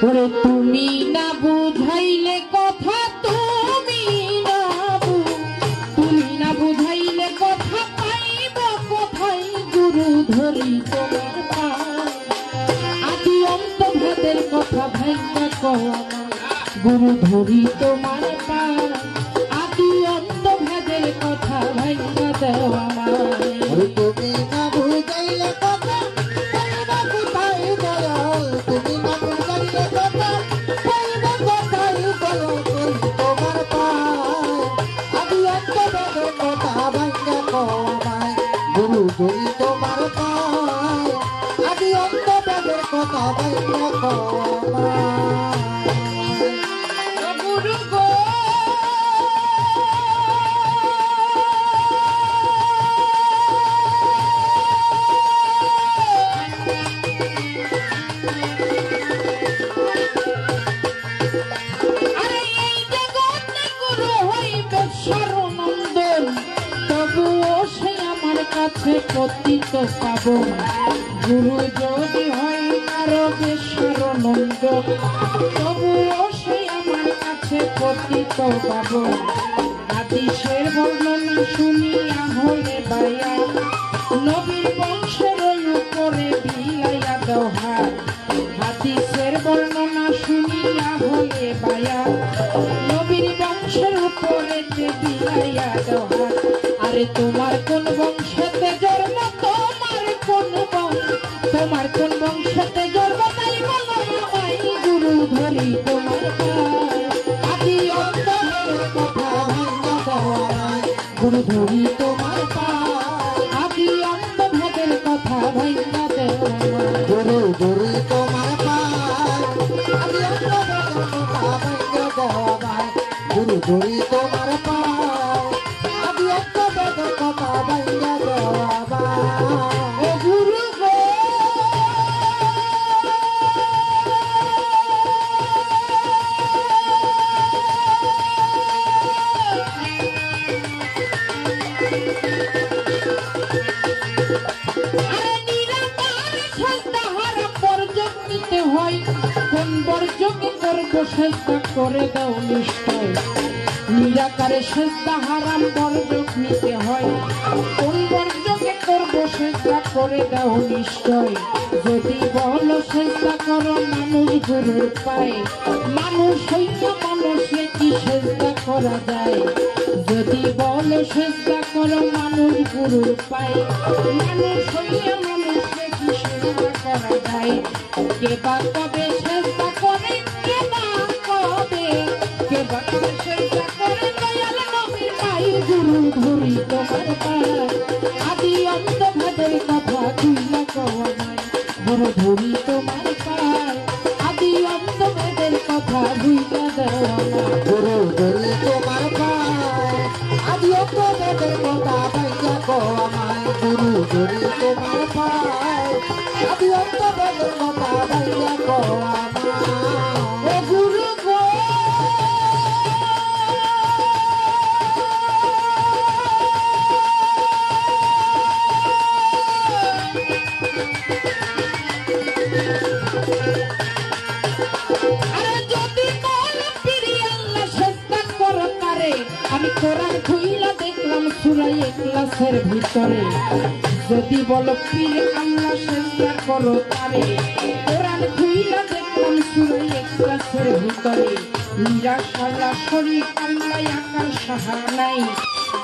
ওরে তুমি না বুঝাইলে কথা, তুমি না বুঝাইলে কথা, পাইব কোথায় গুরু ধরি তোমার পায়। আদি অন্ত ভেদের কথা ভাইঙ্গা কওয়া, গুরু ধরি তোমার পায়। আদি অন্ত ভেদের কথা ভাইঙ্গা দেওয়া আমায়। তুমি না বুঝাইলে কথা, পাইব কোথায় দয়াল। তুমি না বুঝাইলে কথা, পাইব কোথায় দয়াল তোমার পায়। আদি অন্ত ভেদের কথা ভাইঙ্গা কওয়া আমায়, গুরু ধরি তোমার পায়। আদি অন্ত ভেদের কথা ভাইঙ্গা কওয়া আমায়। গুরু গো পতিত পাবন, গুরু যদি হয় কারো বেশারনন্দ, তবুও সে আমার কাছে পতিত পাবন। হাদিসের বর্ণনা শুনিয়া হলে বায়া, নবীর বংশের উপরে বিলাইয়া দাও হাত। হাদিসের বর্ণনা শুনিয়া হলে বায়া, নবীর বংশের উপরে বিলাইয়া দাও হাত। আরে তোমার কোন বংশতে জন্ম, তোমার কোন বংশতে জন্ম, তাই বলো আমায় গুরু ধরি তোমার পায়। আদি অন্ত ভেদের কথা ভাইঙ্গা দেওয়া আমায়, গুরু ধরি তোমার পায়। আদি অন্ত ভেদের কথা ভাইঙ্গা দেওয়া আমায়, গুরু ধরি তোমার পায়। আদি অন্ত ভেদের কথা ভাইঙ্গা দেওয়া আমায়, গুরু ধরি তোমার পায়। আদি অন্ত ভেদের কথা ভাইঙ্গা দেওয়া আমায়। ও গুরু গো কোন বর্জকে করবো চেষ্টা করে দাও নিশ্চয়। নিরাকারে চেষ্টা হারাম বর্জক নিতে হয়, কোন বর্জকে করবো চেষ্টা করে দাও নিশ্চয়। যদি বলো চেষ্টা করো মানুষ গুরুর পায়, মানুষ হইয়া মানুষে কি চেষ্টা করা যায়। যদি বলো চেষ্টা করো মানুষ গুরুর পায়, মানুষ হইয়া মানুষে কি চেষ্টা করা যায়। কে বা কবে চেষ্টা করে, কে বা কবে চেষ্টা করে দয়াল নবীর পাই, গুরু ধরি তোমার পায়। আদি অন্ত ভেদের কথা তুইলা কওয়া নাই, গুরু ধরি তোমার পায়। আদি অন্ত ভেদের কথা ভুইলা দেওয়া না, গুরু ধরি তোমার পায়। আদি অন্ত ভেদের কথা ভাইঙ্গা কওয়া আমায়, গুরু ধরি তোমার পায়। আদি অন্ত ভেদের কথা ভাইঙ্গা কওয়া আমায়। ও গুরু গো আমি কোরআন খুইলা দেখলাম সূরা ইখলাসের ভিতরে। যদি বলো পীর আল্লাহ চেষ্টা করো তারে, কোরআন খুইলা দেখলাম সূরা ইখলাসের ভিতরে। নিরাশালা শরীক আল্লাহ আকার সাহা নাই,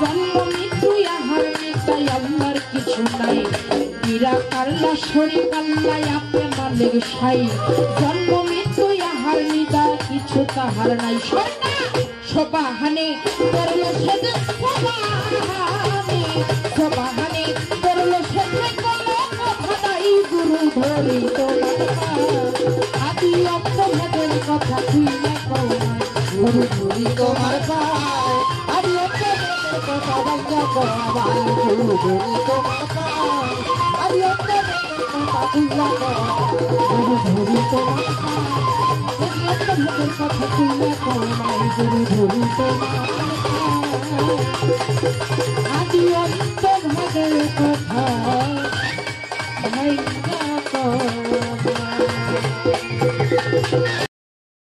জন্ম মৃত্যু আহার নিতাই আল্লাহর কিছু নাই। নিরাকাল্লা শরীক আল্লাহ আপে মালিক সাই, জন্ম মৃত্যু আহার নিতা কিছু তাহার নাই। সবাহানে করলো সেজে, সবাহানে করলো সেজে, কোনো কথা নাই গুরু ধরি তোমার পায়। আদি অন্ত ভেদের কথা তুইলা কওয়া, গুরু ধরি তোমার পায়। আদি অন্ত ভেদের কথা ভাইঙ্গা কওয়া আমায়, গুরু ধরি তোমার পায়। আদি অন্ত ভেদের কথা তুইলা কওয়া, গুরু ধরি তোমার পায়। আদি অন্ত ভেদের কথা তুইলা কওয়া, গুরু ধরি তোমার পায়। আদি অন্ত ভেদের কথা ভাইঙ্গা কওয়া। রে